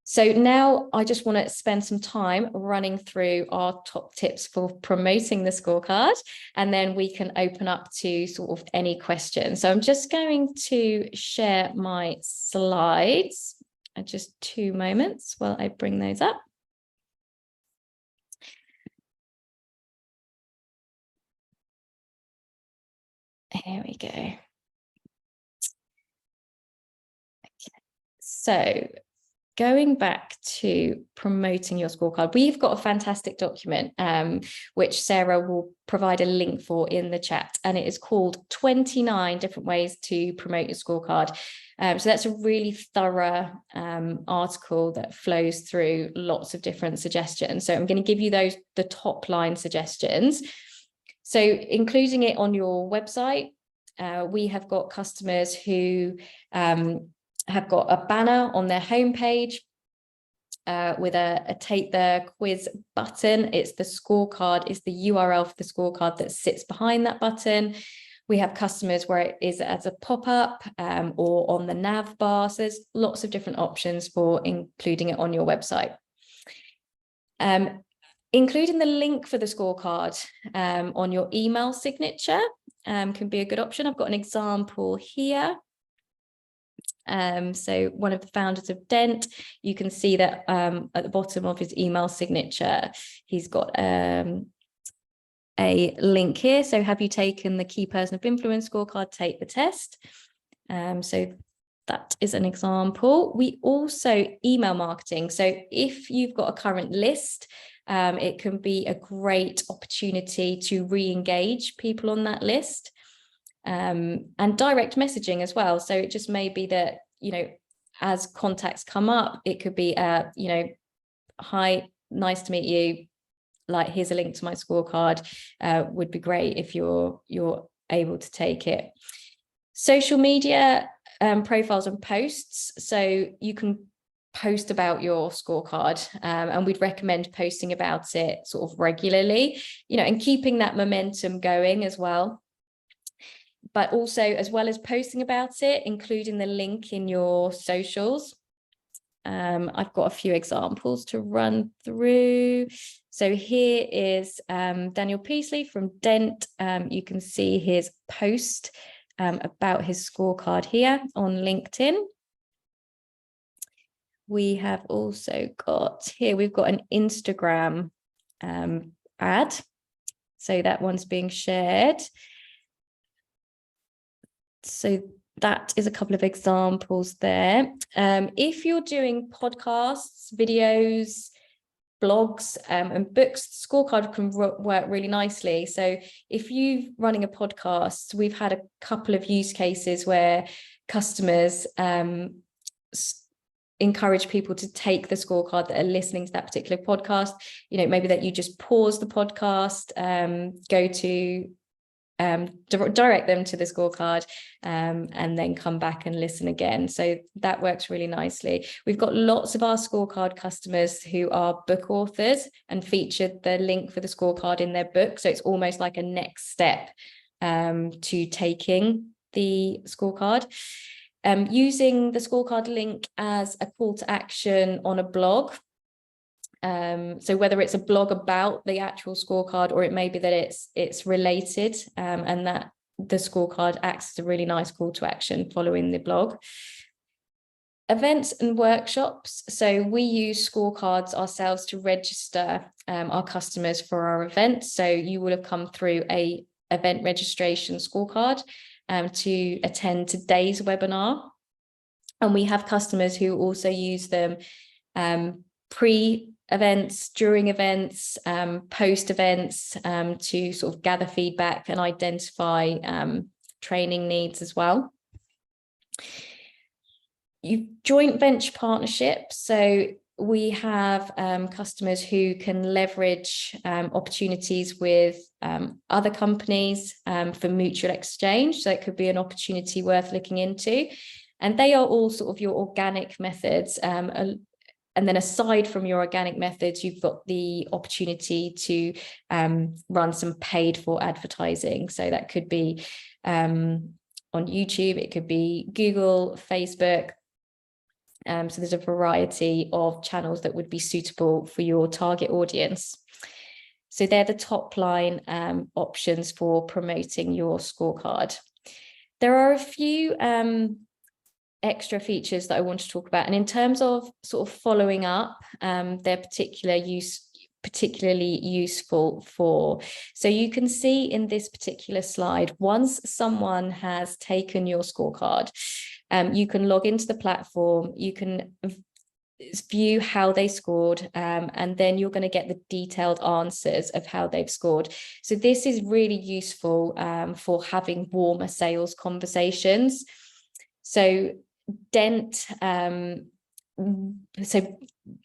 So now I just want to spend some time running through our top tips for promoting the scorecard, and then we can open up to sort of any questions. So I'm just going to share my slides. Just 2 moments while I bring those up. Here we go. Okay. So going back to promoting your scorecard, we've got a fantastic document, which Sarah will provide a link for in the chat, and it is called 29 different ways to promote your scorecard. So that's a really thorough article that flows through lots of different suggestions. So I'm going to give you the top line suggestions. So including it on your website, we have got customers who have got a banner on their homepage with a take the quiz button. It's the scorecard, it's the URL for the scorecard that sits behind that button. We have customers where it is as a pop-up or on the nav bar. So there's lots of different options for including it on your website. Including the link for the scorecard on your email signature can be a good option. I've got an example here. So one of the founders of Dent, you can see that at the bottom of his email signature, he's got a link here. So have you taken the Key Person of Influence scorecard? Take the test. So that is an example. We also email marketing. So if you've got a current list, it can be a great opportunity to re-engage people on that list, and direct messaging as well. So it just may be that, as contacts come up, it could be, hi, nice to meet you. Like, here's a link to my scorecard. Would be great if you're able to take it. Social media profiles and posts. So you can post about your scorecard, and we'd recommend posting about it sort of regularly, and keeping that momentum going as well. but also, as well as posting about it, including the link in your socials. I've got a few examples to run through. So here is Daniel Priestley from Dent. You can see his post about his scorecard here on LinkedIn. We have also got here, we've got an Instagram ad. So that one's being shared. So that is a couple of examples there. If you're doing podcasts, videos, blogs, and books, scorecard can work really nicely. So if you're running a podcast, we've had a couple of use cases where customers encourage people to take the scorecard that are listening to that particular podcast. You know, maybe that you just pause the podcast, go to direct them to the scorecard, and then come back and listen again. So that works really nicely. We've got lots of our scorecard customers who are book authors and featured the link for the scorecard in their book. So it's almost like a next step to taking the scorecard. Using the scorecard link as a call to action on a blog. So whether it's a blog about the actual scorecard, or it may be that it's related, and that the scorecard acts as a really nice call to action following the blog. Events and workshops. So we use scorecards ourselves to register our customers for our events. So you will have come through a event registration scorecard to attend today's webinar. And we have customers who also use them pre-events, during events, post-events, to sort of gather feedback and identify training needs as well. Joint venture partnerships. So we have customers who can leverage opportunities with other companies for mutual exchange. So it could be an opportunity worth looking into. And they are all sort of your organic methods. And then aside from your organic methods, you've got the opportunity to run some paid for advertising. So that could be on YouTube, it could be Google, Facebook. So there's a variety of channels that would be suitable for your target audience. So they're the top line options for promoting your scorecard. There are a few extra features that I want to talk about. And in terms of sort of following up, they're particularly useful for. So you can see in this particular slide, once someone has taken your scorecard, you can log into the platform, you can view how they scored, and then you're going to get the detailed answers of how they've scored. So this is really useful for having warmer sales conversations. So Dent, so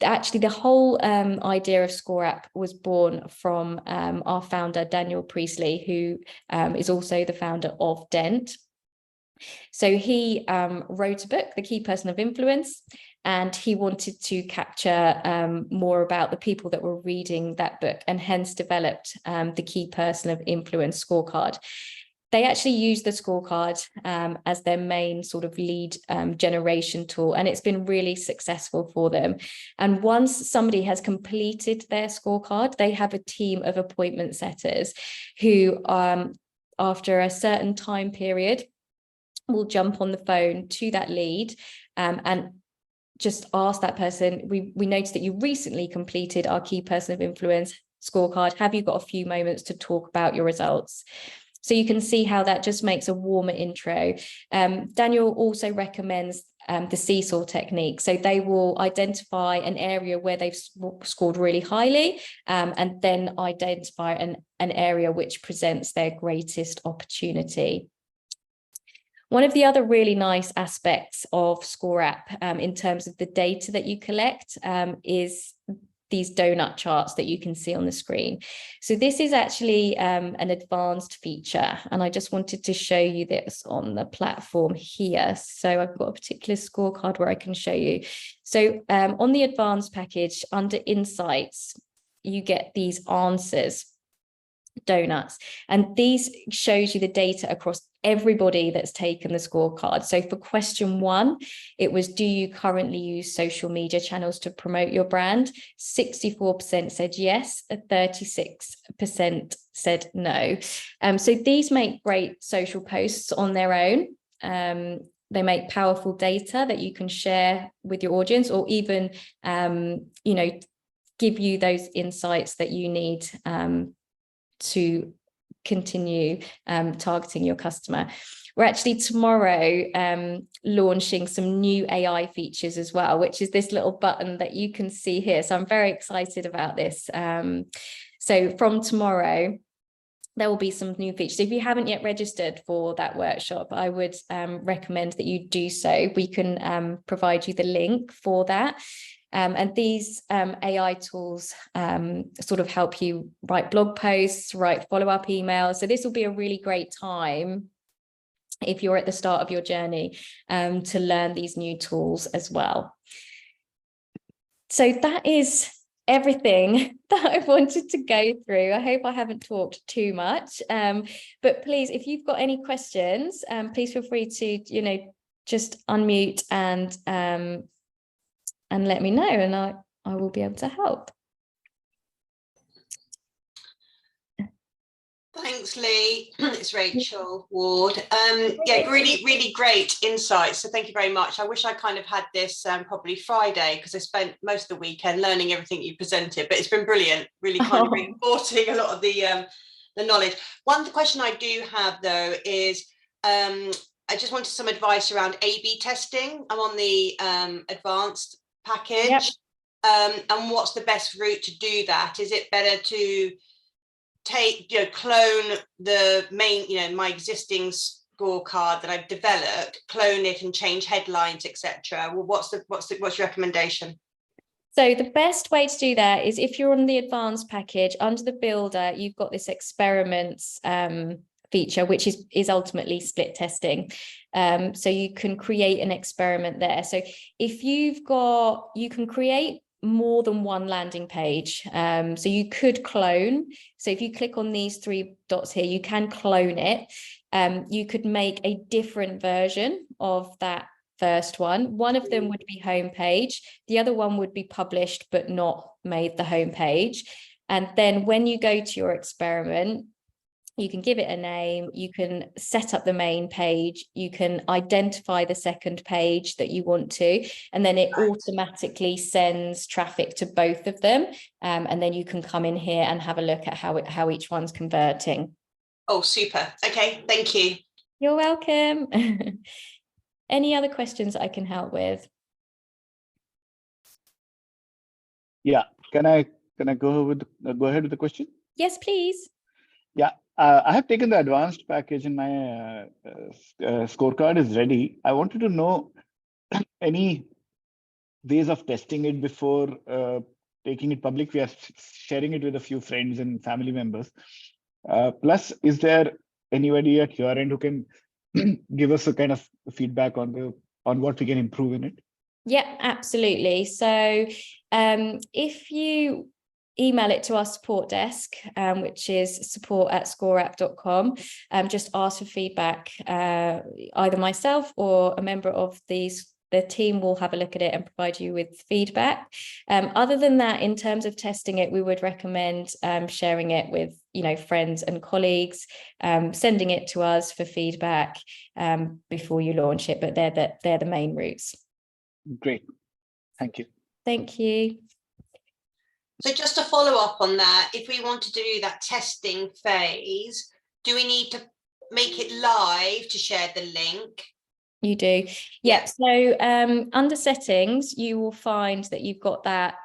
actually the whole idea of ScoreApp was born from our founder, Daniel Priestley, who is also the founder of Dent. So he wrote a book, The Key Person of Influence, and he wanted to capture more about the people that were reading that book, and hence developed the Key Person of Influence scorecard. They actually use the scorecard as their main sort of lead generation tool, and it's been really successful for them. And once somebody has completed their scorecard, they have a team of appointment setters who, after a certain time period, will jump on the phone to that lead and just ask that person, we noticed that you recently completed our Key Person of Influence scorecard. Have you got a few moments to talk about your results? So you can see how that just makes a warmer intro. Daniel also recommends the seesaw technique. So they will identify an area where they've scored really highly, and then identify an area which presents their greatest opportunity. One of the other really nice aspects of ScoreApp in terms of the data that you collect is these donut charts that you can see on the screen. So this is actually an advanced feature, and I just wanted to show you this on the platform here. So I've got a particular scorecard where I can show you. So on the advanced package under insights, you get these answers donuts, and these shows you the data across everybody that's taken the scorecard. So for question 1, it was, do you currently use social media channels to promote your brand? 64% said yes, 36% said no. So these make great social posts on their own. They make powerful data that you can share with your audience, or even, you know, give you those insights that you need to continue targeting your customer. We're actually tomorrow launching some new AI features as well, which is this little button that you can see here. So I'm very excited about this. So from tomorrow, there will be some new features. If you haven't yet registered for that workshop, I would recommend that you do so. We can provide you the link for that. And these AI tools sort of help you write blog posts, write follow-up emails. So this will be a really great time if you're at the start of your journey to learn these new tools as well. So that is everything that I wanted to go through. I hope I haven't talked too much, but please, if you've got any questions, please feel free to, you know, just unmute and let me know, and I will be able to help. Thanks, Leigh. It's Rachel Ward. Yeah, really great insights. So thank you very much. I wish I kind of had this probably Friday, because I spent most of the weekend learning everything you presented, but it's been brilliant, really kind of reinforcing a lot of the knowledge. One question I do have though is, I just wanted some advice around A/B testing. I'm on the advanced package. Yep. And what's the best route to do that? Is it better to clone the main, my existing scorecard that I've developed, clone it and change headlines, etc.? Well, what's your recommendation? So the best way to do that is, if you're on the advanced package, under the builder, you've got this experiments feature, which is ultimately split testing. So you can create an experiment there. So if you can create more than one landing page. So you could clone. So if you click on these 3 dots here, you can clone it. You could make a different version of that first one. One of them would be homepage. The other one would be published, but not made the homepage. And then when you go to your experiment, you can give it a name, you can set up the main page, you can identify the second page that you want to, and then it automatically sends traffic to both of them. And then you can come in here and have a look at how each one's converting. Oh, super. Okay, thank you. You're welcome. Any other questions I can help with? Yeah, can I go ahead with the question? Yes, please. Yeah. I have taken the advanced package and my scorecard is ready. I wanted to know any ways of testing it before taking it public. We are sharing it with a few friends and family members. Plus, is there anybody at your end who can give us a kind of feedback on what we can improve in it? Yeah, absolutely. So if you email it to our support desk, which is support@scoreapp.com. Just ask for feedback. Either myself or a member of the team will have a look at it and provide you with feedback. Other than that, in terms of testing it, we would recommend sharing it with friends and colleagues, sending it to us for feedback before you launch it. But they're the main routes. Great, thank you. Thank you. So just to follow up on that, if we want to do that testing phase, do we need to make it live to share the link? You do. Yeah. So under settings, you will find that you've got that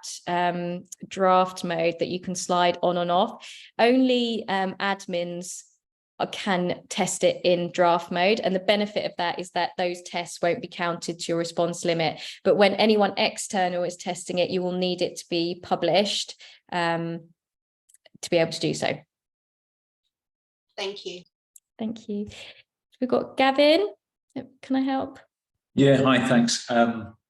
draft mode that you can slide on and off. Only admins can test it in draft mode, and the benefit of that is that those tests won't be counted to your response limit. But when anyone external is testing it, you will need it to be published to be able to do so. Thank you. Thank you. We've got Gavin. Can I help? Yeah, hi, thanks.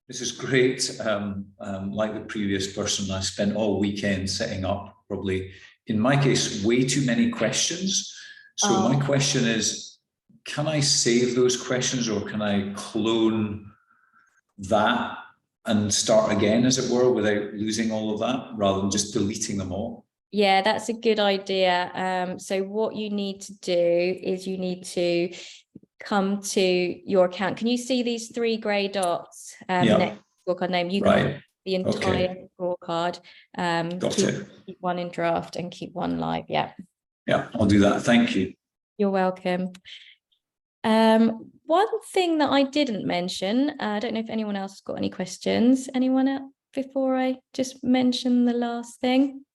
This is great. Like the previous person, I spent all weekend setting up, probably in my case, way too many questions. So my question is, can I save those questions, or can I clone that and start again, as it were, without losing all of that, rather than just deleting them all? Yeah, that's a good idea. So what you need to do is you need to come to your account. Can you see these 3 grey dots next to scorecard name? You can the entire scorecard. Keep one in draft and keep one live. Yeah, I'll do that. Thank you. You're welcome. One thing that I didn't mention, I don't know if anyone else has got any questions. Anyone else before I just mention the last thing?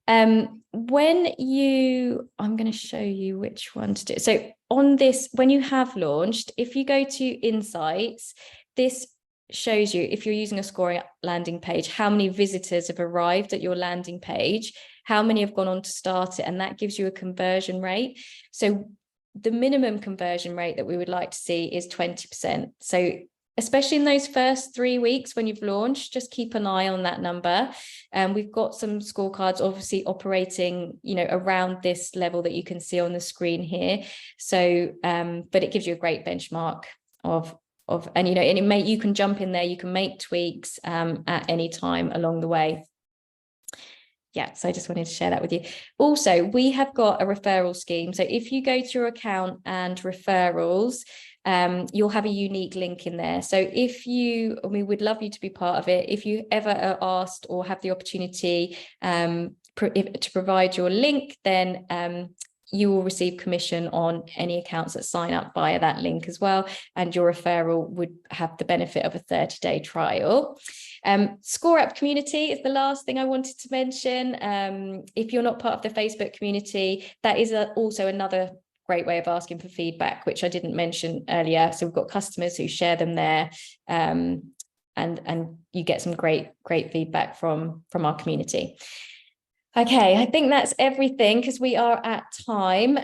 I'm going to show you which one to do. So on this, when you have launched, if you go to Insights, this shows you, if you're using a ScoreApp landing page, how many visitors have arrived at your landing page, how many have gone on to start it, and that gives you a conversion rate. So the minimum conversion rate that we would like to see is 20%. So especially in those first 3 weeks when you've launched, just keep an eye on that number. We've got some scorecards obviously operating, around this level that you can see on the screen here. So, but it gives you a great benchmark and you can jump in there, you can make tweaks at any time along the way. Yeah, so I just wanted to share that with you. Also, we have got a referral scheme. So if you go to your account and referrals, you'll have a unique link in there. So we would love you to be part of it. If you ever are asked or have the opportunity to provide your link, then you will receive commission on any accounts that sign up via that link as well. And your referral would have the benefit of a 30-day trial. ScoreApp community is the last thing I wanted to mention. If you're not part of the Facebook community, that is also another great way of asking for feedback, which I didn't mention earlier. So we've got customers who share them there, and you get some great feedback from our community. Okay, I think that's everything because we are at time.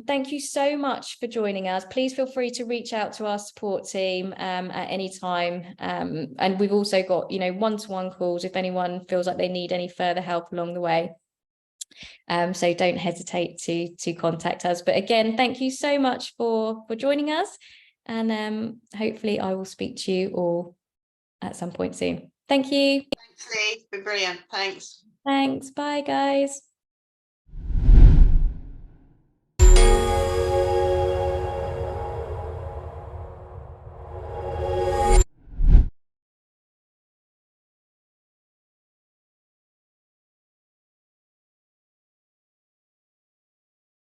Thank you so much for joining us. Please feel free to reach out to our support team at any time. And we've also got, one-to-one calls if anyone feels like they need any further help along the way. So don't hesitate to contact us. But again, thank you so much for joining us. And hopefully I will speak to you all at some point soon. Thank you. Thanks, Leigh. It's been brilliant. Thanks. Thanks. Bye, guys.